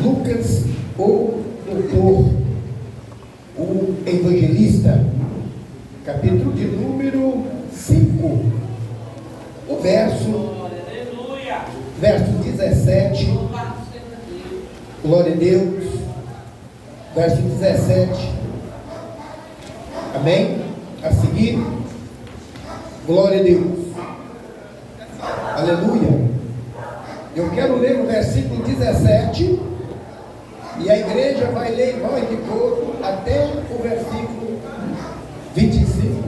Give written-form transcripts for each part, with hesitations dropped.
Lucas, o doutor, o evangelista, capítulo de número 5, o verso 17, glória a Deus, verso 17, amém? A seguir, glória a Deus, aleluia. Eu quero ler o versículo 17 e a igreja vai ler em voz de coro até o versículo 25.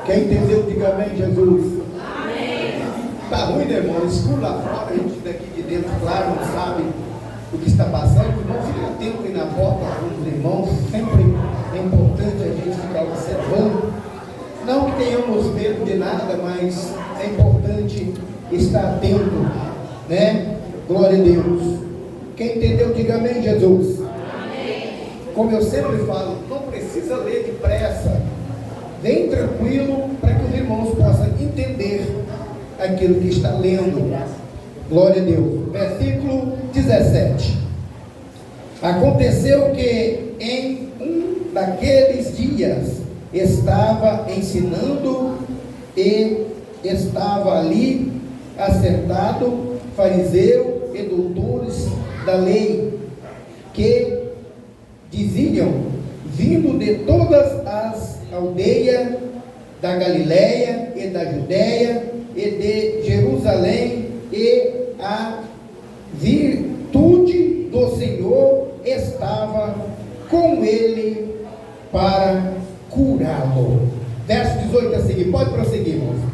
Quem entendeu, diga amém, Jesus. Amém. Está ruim, né, irmão? Escuro lá fora, a gente daqui de dentro, claro, não sabe o que está passando. Não fica atento aí na porta com os irmãos. Sempre é importante a gente ficar observando. Não que tenhamos medo de nada, mas é importante estar atento, né? Glória a Deus. Quem entendeu, diga amém, Jesus. Amém. Como eu sempre falo, não precisa ler depressa. Vem tranquilo para que os irmãos possam entender aquilo que está lendo. Glória a Deus. Versículo 17. Aconteceu que em um daqueles dias estava ensinando e estava ali assentado fariseu e doutores da lei, que diziam, vindo de todas as aldeias da Galiléia e da Judéia e de Jerusalém, e a virtude do Senhor estava com ele para curá-lo. Verso 18 a seguir, pode prosseguir, irmãos.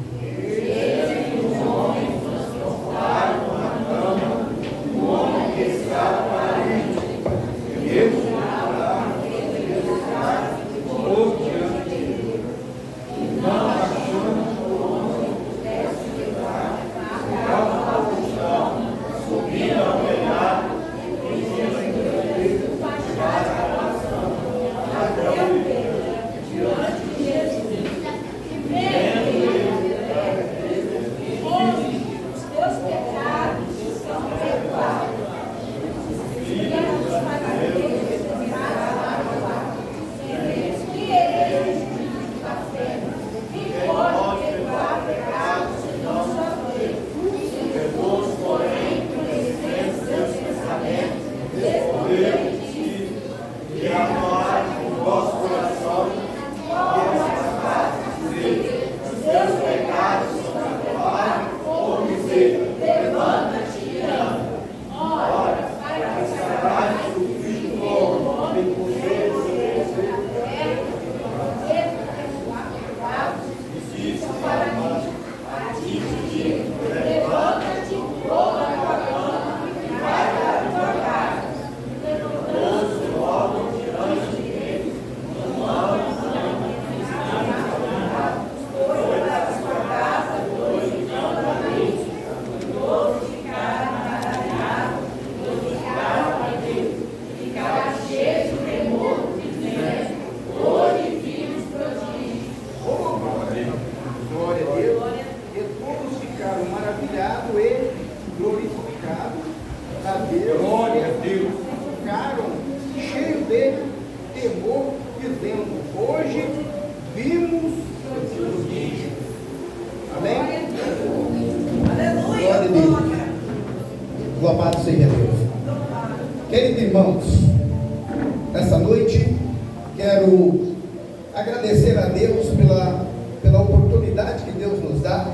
Louvado seja Deus. Queridos irmãos, nessa noite quero agradecer a Deus pela oportunidade que Deus nos dá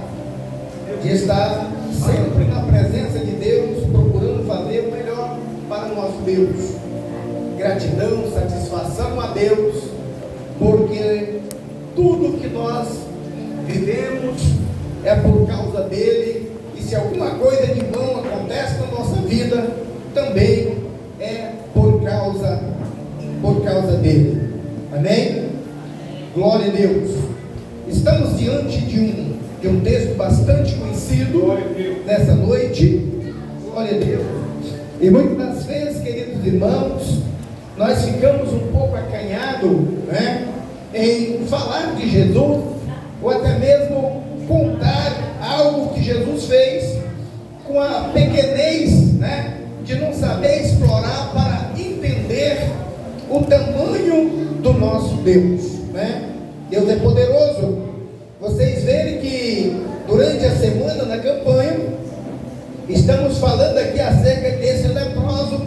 de estar sempre na presença de Deus, procurando fazer o melhor para o nosso Deus. Gratidão, satisfação a Deus, porque tudo que nós vivemos é por causa dele. E se alguma coisa de bom acontece na nossa vida, também é por causa dele. Amém? Glória a Deus. Estamos diante de um texto bastante conhecido nessa noite. Glória a Deus. E muitas das vezes, queridos irmãos, nós ficamos um pouco acanhados, né, em falar de Jesus, ou até mesmo contar algo que Jesus fez com a pequenez, né, de não saber explorar para entender o tamanho do nosso Deus, né? Deus é poderoso. Vocês verem que durante a semana na campanha estamos falando aqui acerca desse leproso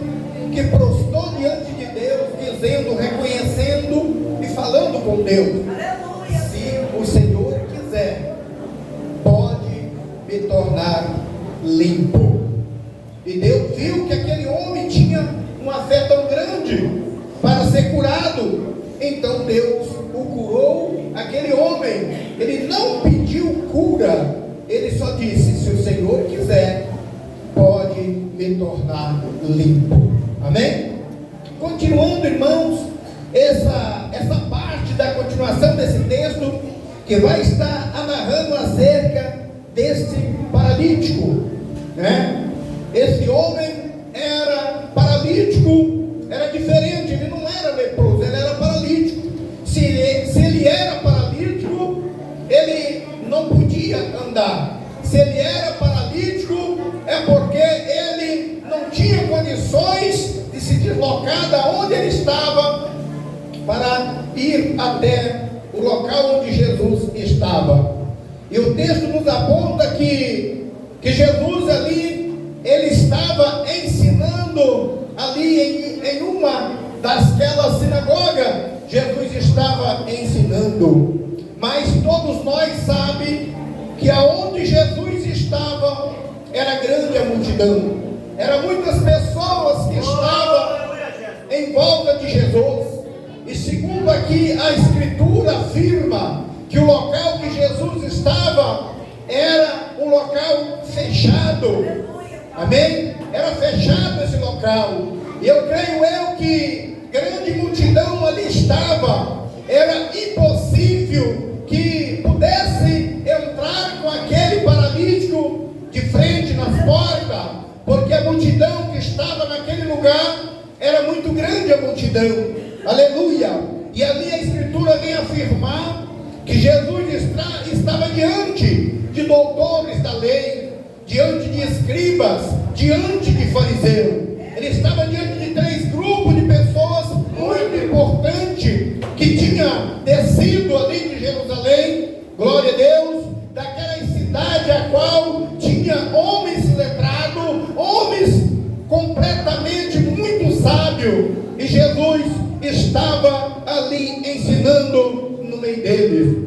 que prostrou diante de Deus, dizendo, reconhecendo e falando com Deus: aleluia. Se o Senhor quiser, pode me tornar limpo. E Deus viu que aquele homem tinha uma fé tão grande para ser curado. Então Deus o curou, aquele homem. Ele não pediu cura, ele só disse: se o Senhor quiser, pode me tornar limpo. Amém? Continuando, irmãos, essa parte da continuação desse texto, que vai estar amarrando acerca desse paralítico, né? Esse homem era paralítico, era diferente, ele não era leproso, ele era paralítico. Se ele era paralítico, ele não podia andar. Se ele era paralítico, é porque ele não tinha condições de se deslocar da onde ele estava para ir até o local onde Jesus estava. E o texto nos aponta que Jesus ali, ele estava ensinando ali em uma daquelas sinagogas. Jesus estava ensinando, mas todos nós sabemos que aonde Jesus estava era grande a multidão, eram muitas pessoas que estavam em volta de Jesus. E segundo aqui a Escritura afirma que o local que Jesus estava era um local fechado. Amém? Era fechado esse local. E eu creio que grande multidão ali estava. Era impossível que pudesse entrar com aquele paralítico de frente nas portas, porque a multidão que estava naquele lugar era muito grande, a multidão. Aleluia! E ali a Escritura vem afirmar que Jesus estava diante de doutores da lei, diante de escribas, diante de fariseus. Ele estava diante de 3 grupos de pessoas muito importantes que tinham descido ali de Jerusalém, glória a Deus, daquela cidade a qual tinha homens letrados, homens completamente muito sábios, e Jesus estava ali ensinando no meio deles.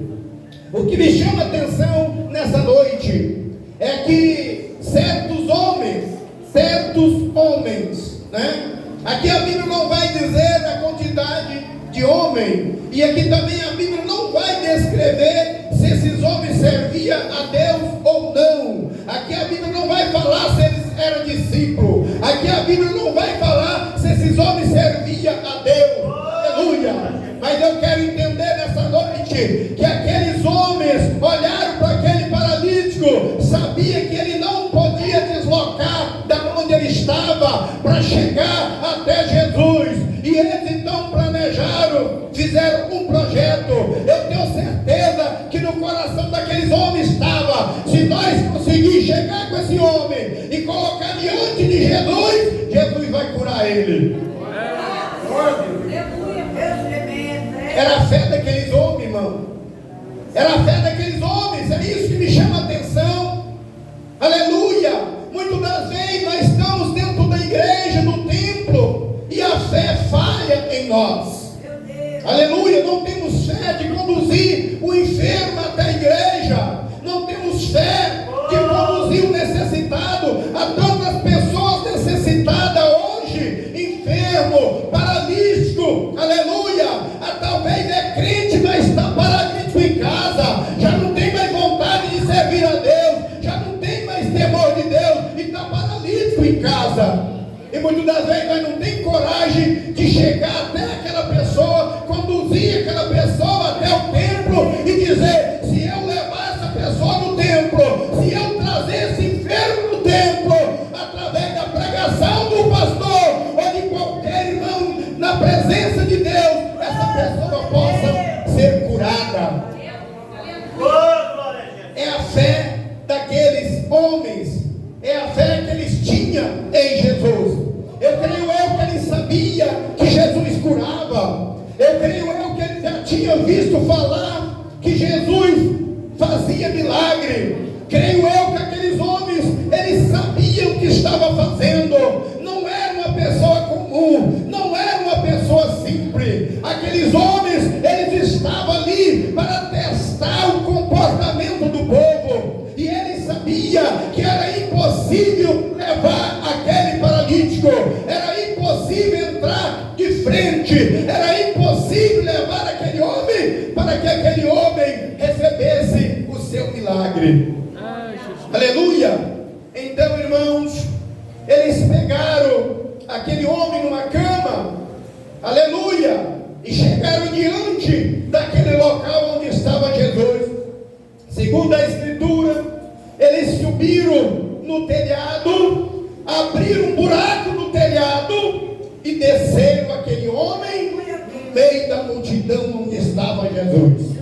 O que me chama a atenção nessa noite é que certos homens, né? Aqui a Bíblia não vai dizer a quantidade de homens, e aqui também a Bíblia não vai descrever se esses homens serviam a Deus ou não. Aqui a Bíblia não vai falar se eles eram discípulos. Aqui a Bíblia não vai falar se esses homens serviam a Deus. Aleluia! Mas eu quero entender nessa noite que aqueles homens olharam para aquele paralítico, sabia que ele não podia deslocar da onde ele estava para chegar até Jesus, e eles então planejaram, fizeram um projeto. Eu tenho certeza que no coração daqueles homens estava: se nós conseguirmos chegar com esse homem e colocar diante de Jesus, Jesus vai curar ele. Era a fé daqueles homens, irmão. Era a fé daqueles homens. É isso que me chama a atenção. Aleluia. Muitas das vezes nós estamos dentro da igreja, do templo, e a fé falha em nós. Aleluia. Não temos fé de conduzir o enfermo até a igreja. Não temos fé de conduzir o necessitado. Há tantas pessoas necessitadas hoje, enfermo, paralítico. Aleluia. Talvez é crente, mas está paralítico em casa, já não tem mais vontade de servir a Deus, já não tem mais temor de Deus, e está paralítico em casa. E muitas das vezes nós não temos coragem de chegar até aquela pessoa, conduzir aquela pessoa até o templo e dizer: se eu levar essa pessoa no templo, se eu trazer esse enfermo no templo, através da pregação do pastor ou de qualquer irmão, na presença de Deus, essa pessoa possa ser curada. É a fé daqueles homens, é a fé em Jesus. Eu creio que ele sabia que Jesus curava. Eu creio que ele já tinha visto falar que Jesus fazia milagre. Creio que aqueles homens, eles sabiam o que estava fazendo. Não era uma pessoa comum, não era uma pessoa simples. Aqueles homens, eles estavam ali para testar o comportamento do povo. E ele sabia que era impossível levar aquele paralítico, era impossível entrar de frente, era impossível levar aquele homem para que aquele homem recebesse o seu milagre. Aleluia! Então, irmãos, eles pegaram aquele homem numa cama, aleluia, e chegaram diante daquele local onde estava Jesus. Segundo a Escritura, eles subiram no telhado, abriram um buraco no telhado e desceram aquele homem no meio da multidão onde estava Jesus.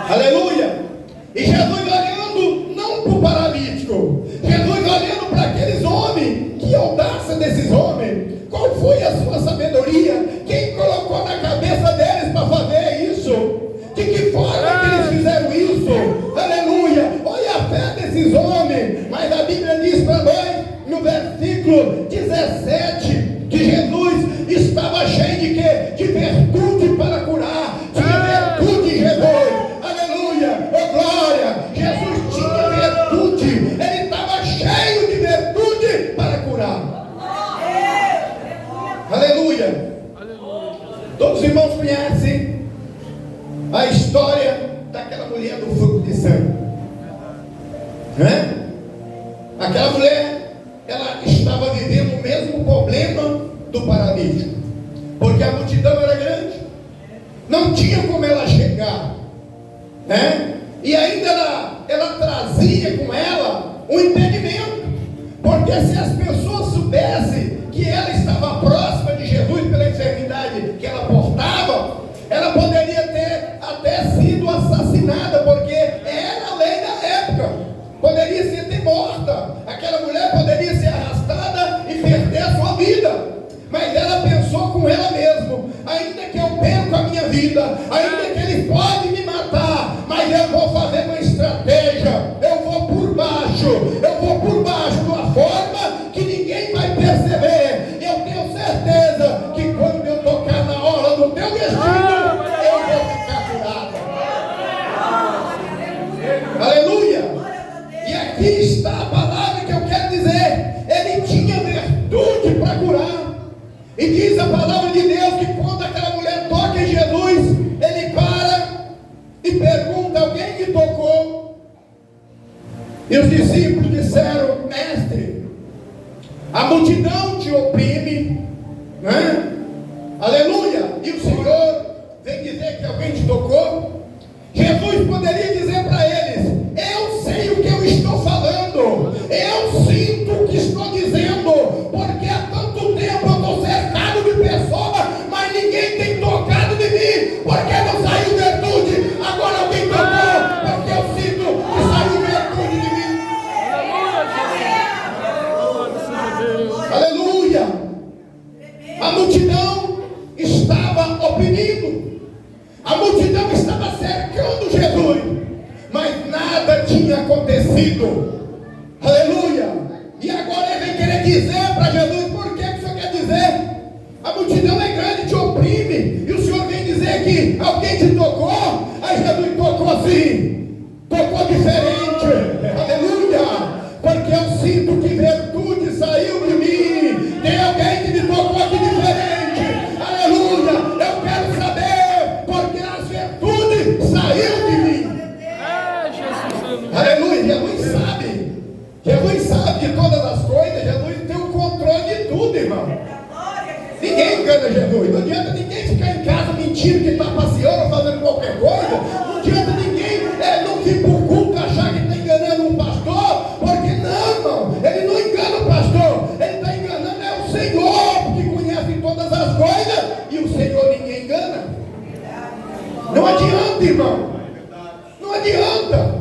Aleluia! E Jesus olhando não para o paralítico, Jesus olhando para aqueles homens. Que audácia desses homens! Qual foi a sua sabedoria? Quem colocou na cabeça deles para fazer isso? De que forma que eles fizeram isso? Aleluia! Olha a fé desses homens. Mas a Bíblia diz para nós, no versículo 17, que Jesus estava cheio de quê? De virtude para curar. Tinha virtude em Jesus. Aleluia! Oh glória! Jesus tinha virtude. Ele estava cheio de virtude para curar. Aleluia! Todos os irmãos conhecem a história daquela mulher do fluxo de sangue, né? Aquela mulher, ela estava vivendo o mesmo problema do paralítico, porque a multidão era grande, não tinha como ela chegar, né? E ainda ela trazia com ela um impedimento, porque se as pessoas soubessem que ela estava próxima de Jesus pela enfermidade que ela portava, ela poderia ter até sido assassinada, porque era a lei da época, poderia ser até morta, aquela mulher poderia ser arrastada e perder a sua vida. Mas ela pensou com ela mesma: ainda que eu perca a minha vida, ainda que ele pode me matar, mas eu vou fazer uma estratégia, eu vou por baixo de uma forma que ninguém vai perceber. Eu tenho certeza que quando eu tocar na hora do teu destino, eu vou ficar curada. Aleluia! E aqui está a palavra que eu quero dizer. Ele tinha virtude para curar. E diz a palavra de Deus que quando aquela mulher toca em Jesus, ele para e pergunta: alguém me tocou? E os discípulos disseram: mestre, a multidão te oprime, né? Aleluia! E o Senhor vem dizer que alguém te tocou? Jesus poderia dizer para eles: eu sei o que eu estou falando, eu sinto o que estou dizendo, porque há tanto tempo eu estou cercado de pessoas, mas ninguém tem tocado de mim, porque não saiu virtude. Agora alguém tocou, porque eu sinto que saiu virtude de mim. Aleluia! A multidão estava oprimindo, a multidão estava cercando Jesus, mas nada tinha acontecido. Aleluia! E agora ele vem querer dizer para Jesus: por que o Senhor quer dizer? A multidão é grande, te oprime, e o Senhor vem dizer que alguém te tocou. Aí Jesus tocou assim, tocou diferente. Aleluia! Porque eu sinto que virtude saiu de mim. Tem alguém que me tocou aqui diferente. Aleluia! Eu quero saber, porque as virtudes saíram de mim. Aleluia! Jesus sabe de todas as coisas. Jesus tem o controle de tudo, irmão. Ninguém engana Jesus. Não adianta ninguém ficar em casa mentindo que está passeando ou fazendo qualquer coisa. Não adianta ninguém não vir por culto achar que está enganando um pastor, porque não, irmão, ele não engana o pastor, ele está enganando o Senhor, que conhece todas as coisas, e o Senhor ninguém engana. Não adianta, irmão, não adianta.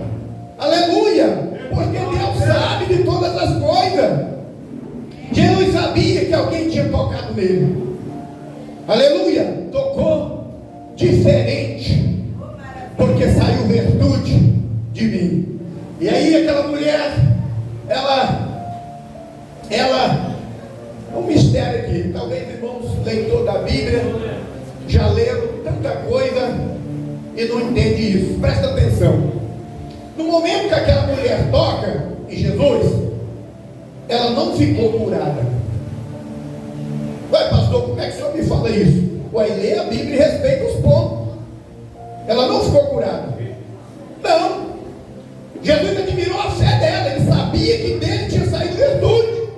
Aleluia! Porque Deus sabe de todas as coisas. alguém tinha tocado nele. Aleluia, tocou diferente, porque saiu virtude de mim. E aí aquela mulher, ela, um mistério aqui, talvez irmãos, leitor da Bíblia, já leram tanta coisa e não entende isso. Presta atenção. No momento que aquela mulher toca em Jesus, ela não ficou curada. Ué, pastor, como é que o senhor me fala isso? Ué, lê a Bíblia e respeita os pontos. Ela não ficou curada. Não. Jesus admirou a fé dela. Ele sabia que dele tinha saído virtude.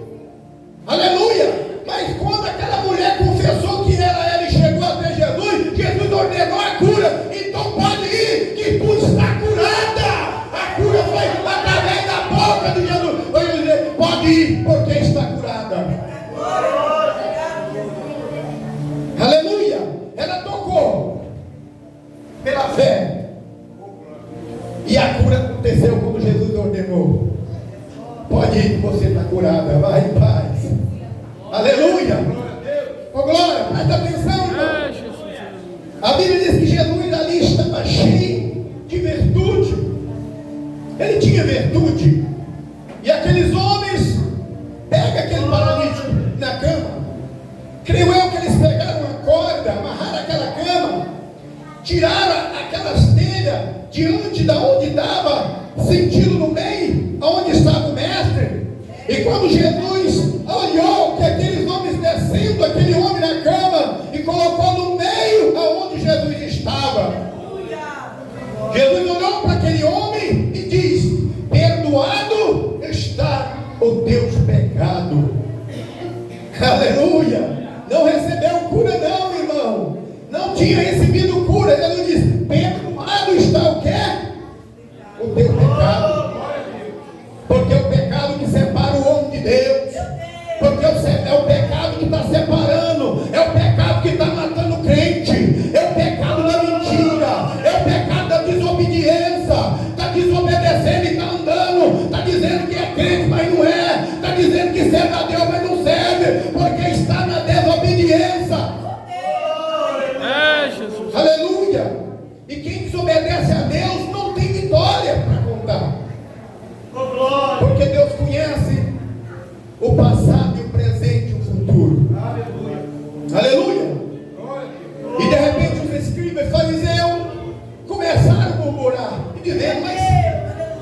Aleluia. Mas quando aquela mulher confessou que era ela e chegou até Jesus, Jesus ordenou a cura. Então pode ir, que tu está curada. A cura foi através da boca de Jesus. Pode ir, porque está curada. Aleluia. Ela tocou pela fé, e a cura aconteceu como Jesus ordenou. Pode ir, você está curada. Vai em paz. Aleluia. Oh, glória, presta atenção, irmão. A Bíblia diz que Jesus ali estava cheio de virtude. Ele tinha virtude. E aqueles homens pegam aquele paralítico na cama. Creio eu que eles pegaram uma corda, amarraram aquela cama, tiraram aquelas telhas diante da onde estava, sentindo no meio, aonde estava o mestre. E quando Jesus olhou que aqueles homens descendo, aquele homem na cama, e colocou no meio aonde Jesus estava, Jesus olhou para aquele homem e diz: perdoado está o teu pecado. Aleluia. Não recebeu cura não, irmão. Não tinha recebido cura. Jesus diz: perdoado está o quê? O teu pecado. Porque é o pecado que separa o homem de Deus. Porque é o pecado que está separando. É o pecado que está matando o crente. É o pecado da mentira. É o pecado da desobediência. Está desobedecendo e está andando. Está dizendo que é crente, mas não é. Está dizendo que serve a Deus, mas não serve. Porque está na desobediência. Jesus. Aleluia. E quem desobedece a Deus não tem vitória para contar. Porque Deus conhece o passado e o presente e o futuro. Aleluia. E de repente os escribas e fariseus começaram a murmurar e dizer: mas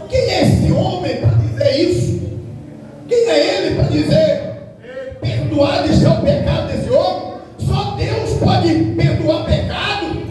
quem é esse homem para dizer isso? Quem é ele para dizer perdoado está o pecado desse homem? Só Deus pode perdoar pecado.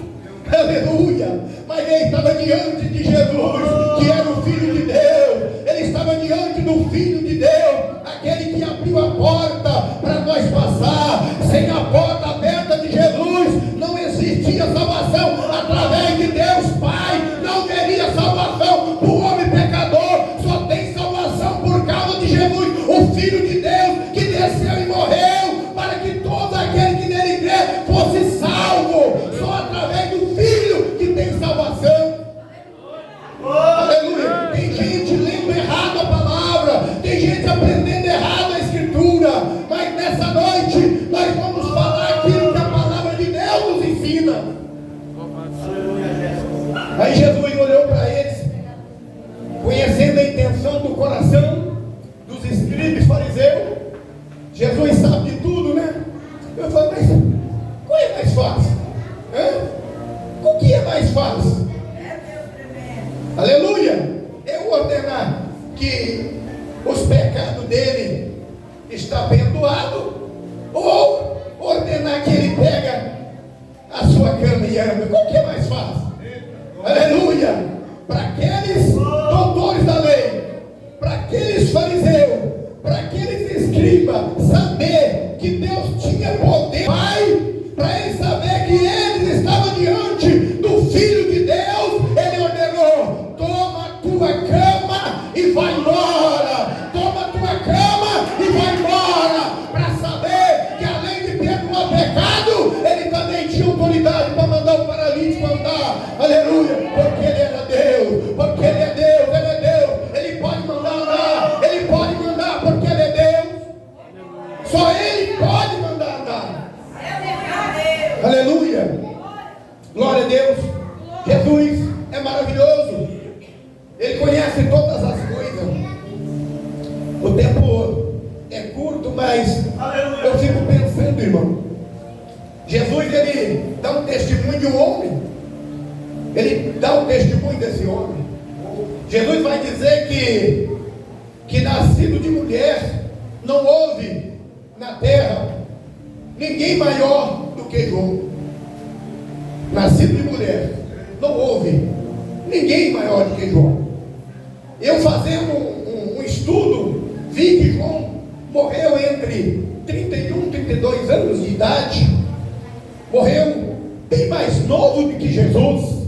Aleluia. Mas ele estava diante de Jesus, que era o Filho de Deus. Ele estava diante do Filho de Deus, aquele que abriu a porta para nós passar. Sem a porta aberta de Jesus não existia salvação. Através de Deus Pai não teria salvação para o homem pecador. Só tem salvação por causa de Jesus, o Filho de Deus, que desceu e morreu para que todo aquele que nele crê fosse salvo. Só através do Filho que tem salvação. Aleluia. Tem gente lendo errado a palavra, tem gente aprendendo errado a Escritura, mas nessa noite nós vamos falar aquilo que a palavra de Deus nos ensina. Aí Jesus olhou para eles, conhecendo a intenção do coração dos escribas e fariseus. Jesus sabe de tudo, né? Eu falo: mas qual é mais fácil? O que é mais fácil? Aleluia. Eu ordenar que os pecados dele está perdoado, ou ordenar que ele pega a sua cama e anda? Qual que é mais fácil? Aleluia. Para aqueles doutores da lei, para aqueles fariseus, para aqueles escribas, saber que Deus tinha poder, Pai, para eles saber que eles estavam diante do Filho de Deus, ele ordenou: toma a tua cama e vai embora. Toma a tua cama e vai embora. Para saber que além de perdoar pecado, ele também tinha autoridade para mandar o paralítico andar. Aleluia. Porque ele era Deus. Porque ele é Deus. Ele é Deus. Ele pode mandar andar. Ele pode mandar porque ele é Deus. Só ele Ele pode mandar andar. Aleluia. Glória a Deus. Jesus é maravilhoso. Ele conhece todas as coisas. O tempo é curto, mas eu fico pensando, irmão. Jesus, ele dá um testemunho de um homem. Ele dá um testemunho desse homem. Jesus vai dizer que nascido de mulher, não houve na terra ninguém maior do que João. Nascido de mulher, não houve ninguém maior do que João. Eu fazendo um estudo, vi que João morreu entre 31 e 32 anos de idade. Morreu bem mais novo do que Jesus.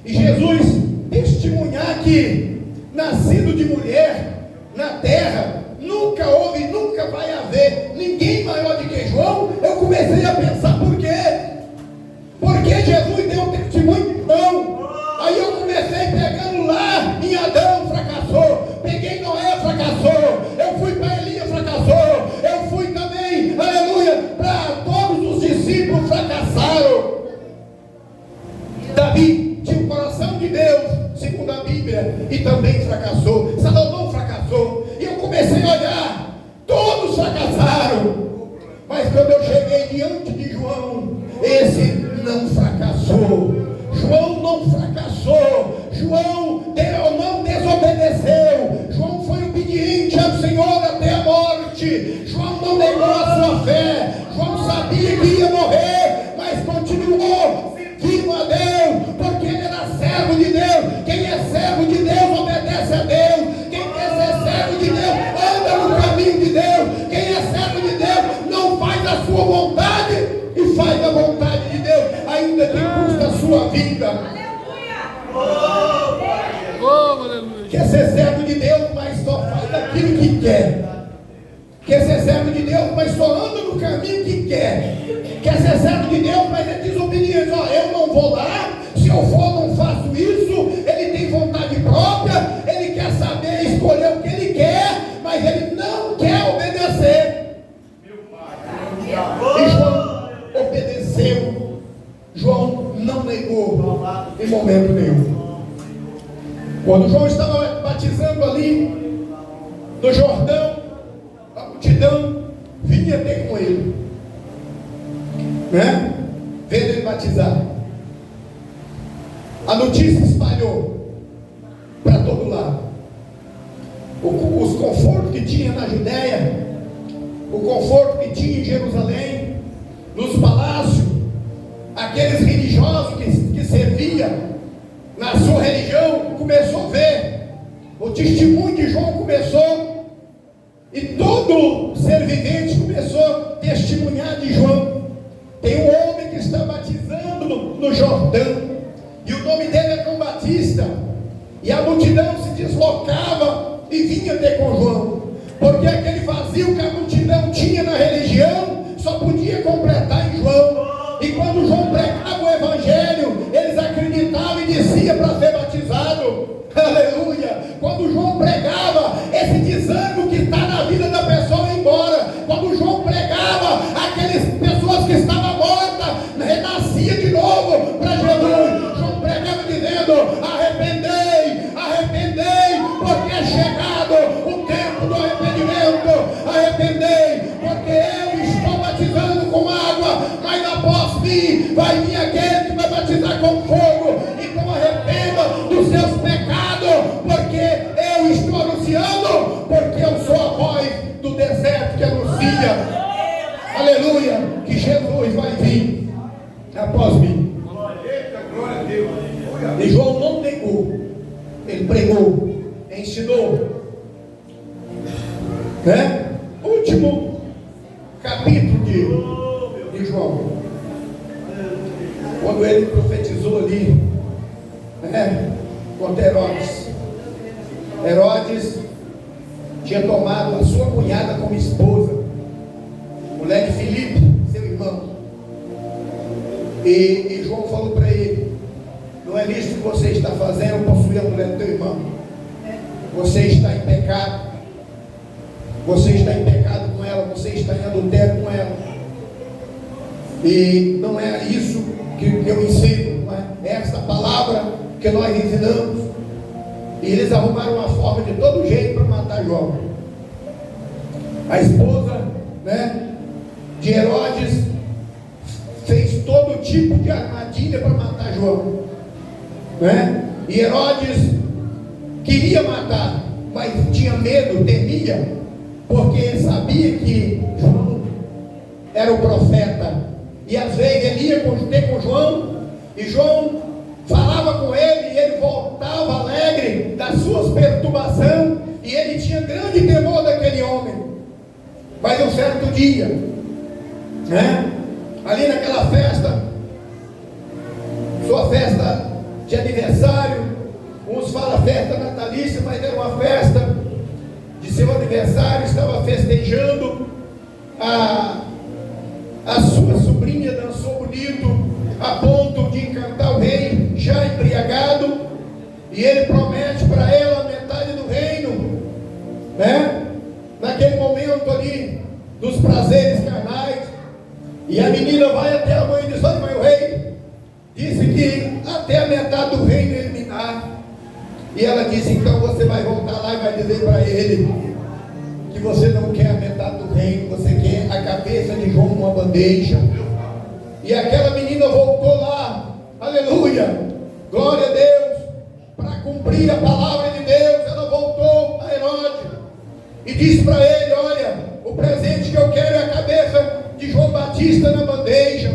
E Jesus testemunhar que nascido de mulher na terra nunca houve, nunca vai haver ninguém maior do que João. Eu comecei a pensar por quê? Porque Jesus deu testemunho de João. Aí eu comecei pegando lá em Adão, fracassou. Peguei Noé, fracassou. Eu fui para Elias, fracassou. Eu fui também, aleluia, para todos os discípulos, fracassaram. Davi tinha o coração de Deus, segundo a Bíblia, e também fracassou. Salomão fracassou. E eu comecei a olhar, todos fracassaram. Mas quando eu cheguei diante de João, esse não fracassou. João não fracassou. João não desobedeceu. João foi obediente ao Senhor até a morte. João não negou a sua fé. João sabia que ia morrer, mas continuou servindo a Deus, porque ele era servo de Deus. Quem é servo de Deus obedece a Deus. Quem quer ser servo de Deus anda no caminho de Deus. Quem é servo de Deus não faz a sua vontade e faz a vontade de Deus, ainda que custe a sua vida. Quer ser servo de Deus, mas só faz aquilo que quer. Quer ser servo de Deus, mas só anda no caminho que quer. Quer ser servo de Deus, mas é desobediente. Ó, eu não vou lá, se eu for não faço isso. Ele tem vontade própria, ele quer saber, escolher o que ele quer, mas ele não quer obedecer. E João obedeceu. João não negou em momento nenhum. Quando João estava batizando ali no Jordão, a multidão vinha ter com ele, né? Vendo ele batizar. A notícia espalhou para todo lado. Os confortos que tinha na Judéia, o conforto que tinha em Jerusalém, nos palácios, aqueles religiosos que serviam na sua religião, começou a ver. O testemunho de João começou, e todo ser vivente começou a testemunhar de João. Tem um homem que está batizando no Jordão, e o nome dele é João Batista. E a multidão se deslocava e vinha ter com João, porque aquele vazio que a multidão tinha na religião só podia completar em João. E quando João pregava o evangelho, eles acreditavam e desciam para ser batizado. Aleluia! Quando João pregava, esse desânimo que está na vida da pessoa ia embora. Quando João pregava, aquelas pessoas que estavam mortas renascia de novo para Jesus. João pregava dizendo: arrependei, arrependei, porque é chegado o tempo do arrependimento. Arrependei, porque eu estou batizando com água, mas após mim vai vir aquele que vai batizar com fogo. Então arrependa dos seus pecados, porque eu estou anunciando, porque eu sou a voz do deserto que anuncia. Aleluia, que Jesus vai vir após mim. E João não negou, ele pregou, ensinou, né? Último capítulo de João, quando ele profetizou ali, né, contra Herodes. Herodes tinha tomado a sua cunhada como esposa, mulher de Filipe, seu irmão. E João falou para ele: não é isso que você está fazendo, possuir a mulher do teu irmão. Você está em pecado. Você está em pecado com ela, você está em adultério com ela. E não é isso que eu ensino, não é essa palavra que nós ensinamos. E eles arrumaram uma forma de todo jeito para matar João. A esposa, né, de Herodes fez todo tipo de armadilha para matar João, né? E Herodes queria matar, mas tinha medo, temia, porque ele sabia que João era o profeta. E às vezes ele ia ter com João, e João falava com ele, e ele voltava alegre das suas perturbações, e ele tinha grande temor daquele homem. Mas um certo dia, né, ali naquela festa, sua festa de aniversário, uns falam festa natalícia, mas era uma festa de seu aniversário, estava festejando, a sua sobrinha dançou bonito, a ponto de encantar o rei, já embriagado, e ele promete para ela a metade do reino, né? Naquele momento ali, dos prazeres carnais, e a menina vai até a mãe e diz: olha, mãe, o rei disse que até a metade do reino ele me dá. E ela disse: então você vai voltar lá e vai dizer para ele que você não quer a metade do reino, você quer a cabeça de João numa bandeja. E aquela menina voltou lá, aleluia, glória a Deus, para cumprir a palavra de Deus. Ela voltou a Herodes e disse para ele: olha, o presente que eu quero é a cabeça de João Batista na bandeja.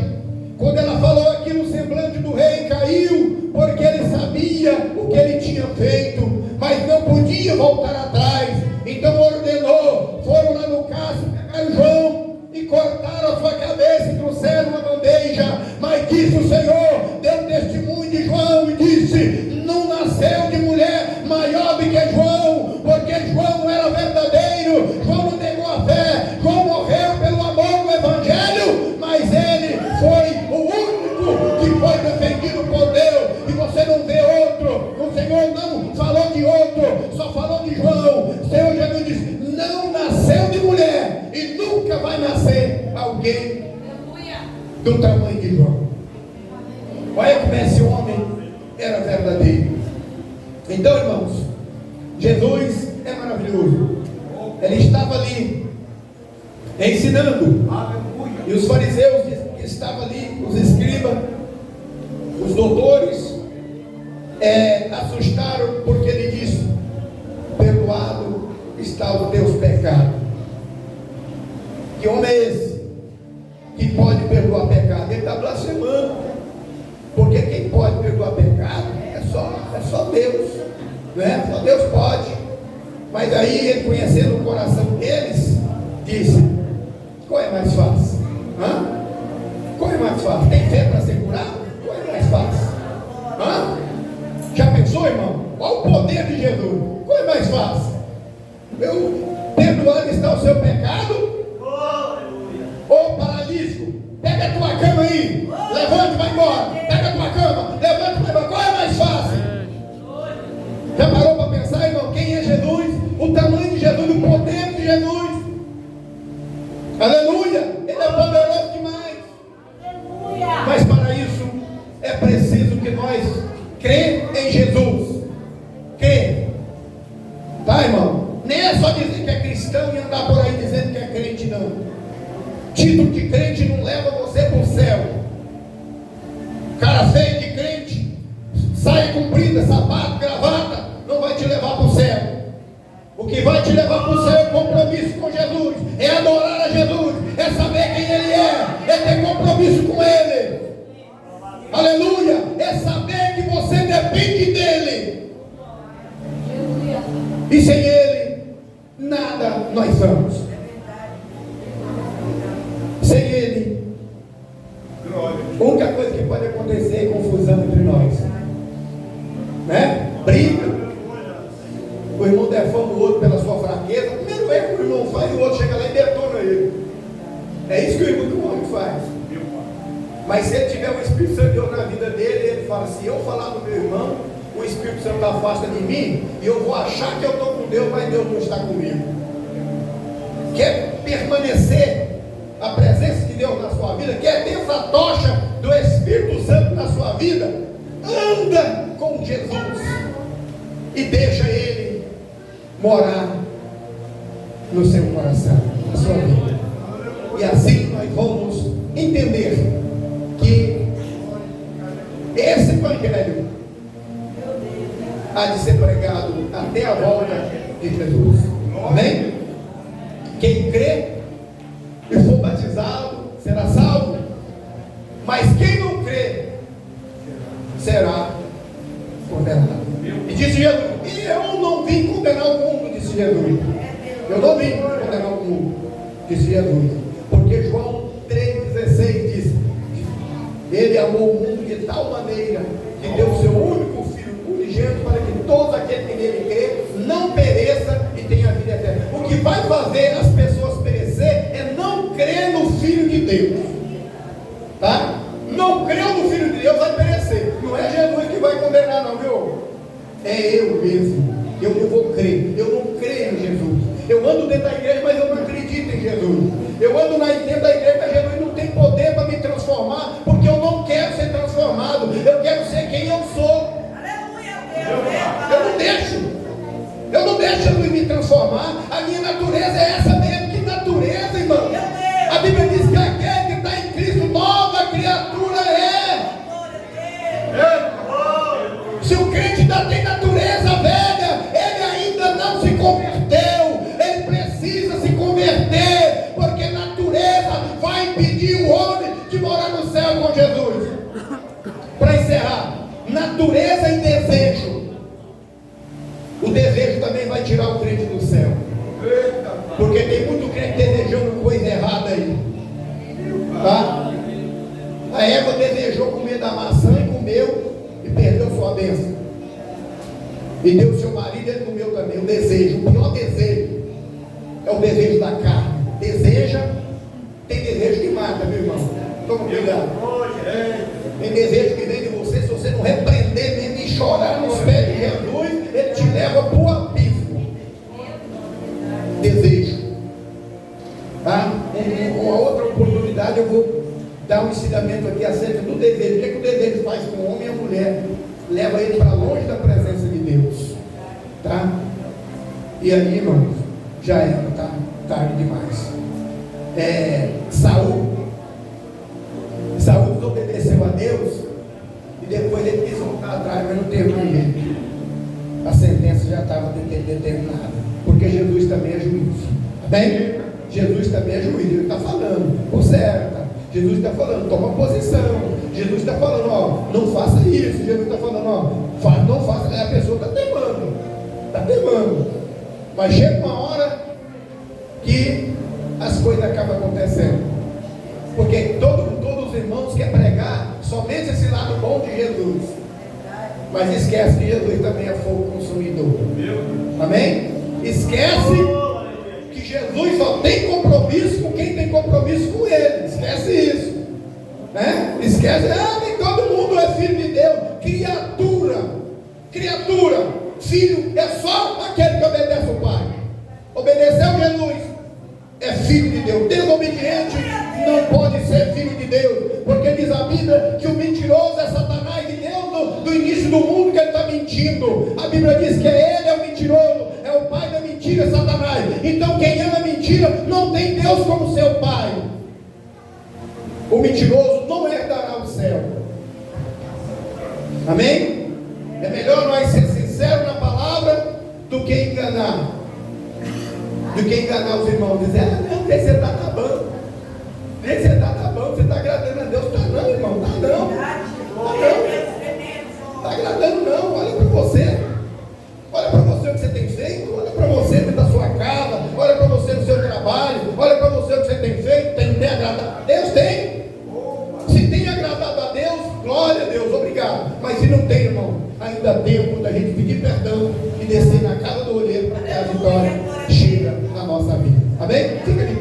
Quando ela falou aquilo, o semblante do rei caiu, porque ele sabia o que ele tinha feito, mas não podia voltar atrás. Então ordenou, foram lá no caso, pegaram João e cortaram a sua cabeça e trouxeram uma bandeja. Mas disse o Senhor, deu testemunho de João e disse: não nasceu de mulher maior do que João, porque João não era verdadeiro, João não negou a fé, João morreu pelo amor do Evangelho, mas ele foi o único que foi defendido por Deus. E você não vê outro, o Senhor não falou de outro, só falou de João. O Senhor Jesus disse: não nasceu de mulher e nunca vai nascer alguém do tamanho de João. Olha como esse homem era verdadeiro. Então, irmãos, Jesus é maravilhoso. Ele estava ali ensinando, e os fariseus que estavam ali, os escribas, os doutores, assustaram, porque ele disse: perdoado está os teus pecados. Que homem é esse que pode perdoar pecado? Ele está blasfemando, porque quem pode perdoar pecado é só Deus, né? Só Deus pode. Mas aí ele, conhecendo o coração deles, disse: qual é mais fácil? Qual é mais fácil? Tem fé para ser curado? Qual é mais fácil? Já pensou, irmão? Olha o poder de Jesus. Qual é mais fácil? Perdoado está o seu pecado? Ô paralítico, pega a tua cama aí, levanta e vai embora. Pega a tua cama, levanta e vai embora. Qual é mais fácil? Já parou para pensar, irmão, quem é Jesus? O tamanho de Jesus, o poder de Jesus. Aleluia, ele é poderoso demais. Aleluia. Mas para isso é preciso que nós crê em Jesus. Crê. Tá, irmão? Nem é só dizer que é cristão e andar por aí dizendo que é crente, não. Título de crente não leva você para o céu. Cara feio de crente, saia comprida, sapato, gravata, não vai te levar para o céu. O que vai te levar para o céu é compromisso com Jesus, é adorar a Jesus, é saber quem Ele é ter compromisso com Ele. Aleluia, é saber que você depende dEle. E sem Ele, nada nós somos. Sem Ele, a única coisa que pode acontecer é confusão entre nós, né? Briga, o irmão defama o outro pela sua fraqueza. O primeiro erro que o irmão faz, e o outro chega lá e detona ele. É isso que o homem faz. Mas se ele tiver o Espírito Santo de Deus na vida dele, ele fala: se eu falar do meu irmão, o Espírito Santo afasta de mim, e eu vou achar que eu estou com Deus, mas Deus não está comigo. Quer permanecer vida, quer ter essa tocha do Espírito Santo na sua vida, anda com Jesus e deixa Ele morar no seu coração, na sua vida. E assim nós vamos entender que esse Evangelho há de ser pregado até a volta de Jesus. Amém? Quem crê e for batizado será salvo, mas quem não crê será condenado. E disse Jesus: e eu não vim condenar o mundo, disse Jesus. Eu não vim condenar o mundo, disse Jesus. Porque João 3,16 diz: Ele amou o mundo de tal maneira que deu o seu único Filho unigênito, para que todos aqueles que nele crê não pereça e tenha vida eterna. O que vai fazer as pessoas perecer é não crer no Filho de Deus. Tá? Não creu no Filho de Deus, vai perecer. Não é Jesus que vai condenar, não, viu? É eu mesmo. Eu não vou crer. Eu não creio em Jesus. Eu ando dentro da igreja, mas eu não acredito em Jesus. Eu ando dentro da igreja, mas Jesus não tem poder para me transformar, porque eu não quero ser transformado. Eu quero ser quem eu sou. Eu não deixo Jesus me transformar. A minha natureza é essa mesmo. Que natureza, irmão? A Bíblia diz que aquele que está em Cristo, nova criatura é. Se o crente ainda tem natureza velha, ele ainda não se converteu. Ele precisa se converter, porque natureza vai impedir o homem de morar no céu com Jesus. Para encerrar, natureza e desejo. O desejo também vai tirar o crente do céu, porque tem muito crente desejando coisa errada aí, tá? A Eva desejou comer da maçã e comeu e perdeu sua bênção, e deu seu marido e ele comeu também. O desejo, o pior desejo é o desejo da carne. Deseja, tem desejo que mata, meu irmão. Toma cuidado. Tem desejo que vem de você, se você não repreender mesmo e chorar nos pés de Jesus, ele te leva para o abismo. Desejo. Tá? Uma outra oportunidade eu vou dar um ensinamento aqui acerca do desejo. O que, é que o desejo faz com o homem e a mulher? Leva ele para longe da presença de Deus. Tá? E aí, irmãos, já era, tá? Tarde demais. Saul desobedeceu a Deus e depois ele quis voltar atrás, mas não teve mais jeito. A sentença já estava determinada, porque Jesus também é juiz. Amém? Jesus também é juiz. Ele está falando, observa. Jesus está falando, toma posição. Jesus está falando, ó, não faça isso. Jesus está falando, ó, não faça. A pessoa está temando. Mas chega uma hora que as coisas acabam acontecendo, porque todos os irmãos querem pregar somente esse lado bom de Jesus, mas esquece que Jesus também é fogo consumidor. Amém? Esquece que Jesus só tem compromisso com quem tem compromisso com Ele. Esquece isso, né? Esquece, nem todo mundo é filho de Deus. Criatura, filho é só aquele que obedece o Pai. Obedeceu Jesus, é filho de Deus. Desobediente não pode ser filho de Deus, porque diz a Bíblia que o mentiroso é Satanás, e Deus do início do mundo que ele está mentindo. A Bíblia diz que ele é o mentiroso, é o pai da mentira, Satanás. Então quem ama mentira não tem Deus como seu pai. O mentiroso não herdará o céu. Amém? É melhor nós ser sinceros na palavra do que enganar os irmãos. Dizer, não, você está acabando. Você está agradando a Deus. Está não, irmão, está não. Está agradando não. Olha para você. Olha para você o que você tem feito. Olha para você dentro da sua casa. Olha para você no seu trabalho. Olha para você o que você tem feito. Tem agradado a Deus? Tem. Se tem agradado a Deus, glória a Deus, obrigado. Mas se não tem, irmão, ainda há tempo da gente pedir perdão e descer na casa do olheiro para que a vitória chega na nossa vida. Amém? Fica de